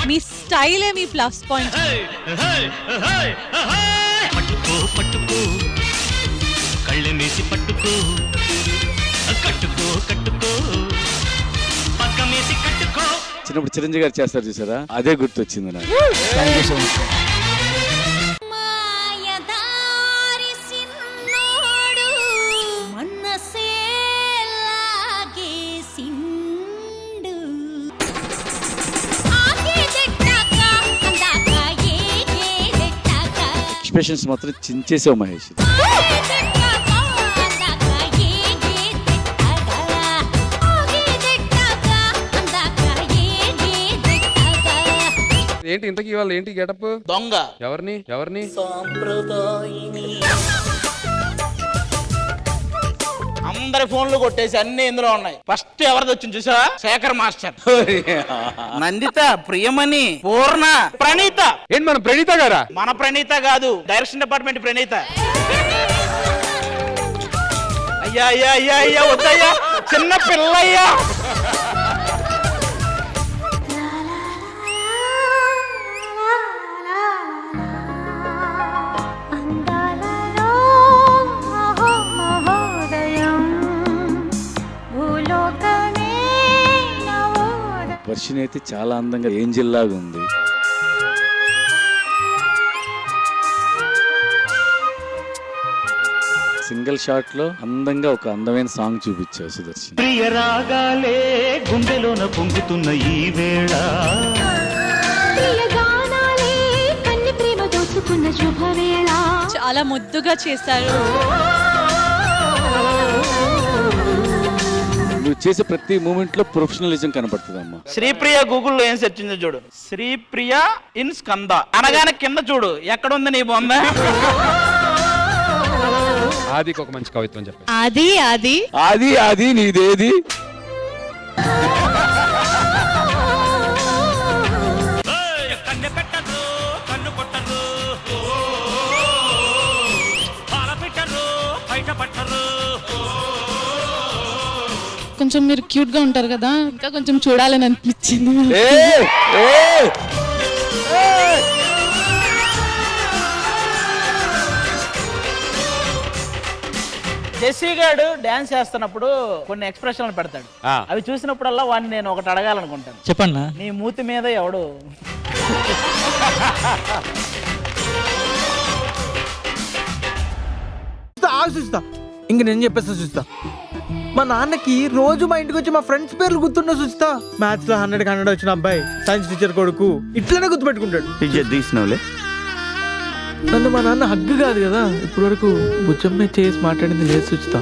మీ స్టైలే మీ plus point. పట్టుకో పట్టుకో కళ్ళెమేసి పట్టుకో కట్టుకో కట్టుకో పక్కమేసి కట్టుకో. చిన్నప్పుడు చిరంజీవి గారు చేస్తారు చూసారా, అదే గుర్తొచ్చింది నాకు. Thank you so much. Expressions మాత్రం చించేసావు మహేష్. ఏంటి ఇంతకీ వాళ్ళు ఏంటి గెటప్? దొంగ. ఎవరిని ఎవరిని? అందరి ఫోన్లు కొట్టేసి అన్ని ఇందులో ఉన్నాయి. ఫస్ట్ ఎవరిది వచ్చింది చూసావా? శేఖర్ మాస్టర్, నందిత, ప్రియమణి, పూర్ణ, ప్రణీత. ఏంటి మన ప్రణీత గారా? మన ప్రణీత కాదు, డైరెక్షన్ డిపార్ట్మెంట్ ప్రణీత. అయ్యా అయ్యా అయ్యా అయ్యా వద్దయ్యా, చిన్న పిల్లయ్యా. వర్షిని అయితే చాలా అందంగా ఏంజెల్ లాగా ఉంది. సింగిల్ షాట్ లో అందంగా ఒక అందమైన సాంగ్ చూపించావు సుదర్శన్. ప్రియ రాగాలే గుండెలోన పొంగుతున్న ఈ వేళ, చాలా ముద్దుగా చేశారు. నువ్వు చేసే ప్రతి మూమెంట్ లో ప్రొఫెషనలిజం కనబడుతుంది అమ్మా. శ్రీప్రియ గూగుల్లో ఏం సెర్చ్ ఉందో చూడు. శ్రీప్రియ ఇన్ స్కంద అనగానే కింద చూడు ఎక్కడుంది నీ బొమ్మ. ఆదికి ఒక మంచి కవిత్వం చెప్పండి. అది అది అది అది నీదేది? కన్నె పెట్టరు కన్ను కొట్టరు, పాల పెట్టరు బయట పట్టరు. కొంచెం మీరు క్యూట్ గా ఉంటారు కదా, ఇంకా కొంచెం చూడాలని అనిపించింది. జెస్సీ గారు డాన్స్ చేస్తున్నప్పుడు కొన్ని ఎక్స్ప్రెషన్లు పెడతాడు. అవి చూసినప్పుడల్లా వాడిని నేను ఒకటి అడగాలనుకుంటాను. చెప్పండి. నీ మూతి మీద ఎవడు చూస్తా, ఇంక నేను చెప్పేస్తా చూస్తా. మా నాన్నకి రోజు మా ఇంటికి వచ్చి మా ఫ్రెండ్స్ పేర్లు గుర్తున్నా చూస్తా. మ్యాథ్స్ లో 100కి 100 వచ్చిన అబ్బాయి, సైన్స్ టీచర్ కొడుకు, ఇట్లనే గుర్తుపెట్టుకుంటాడు. నన్ను మా నాన్న హగ్గు కాదు కదా, ఇప్పటి వరకు భుజం మీద చేసి మాట్లాడింది లేదు చూస్తా.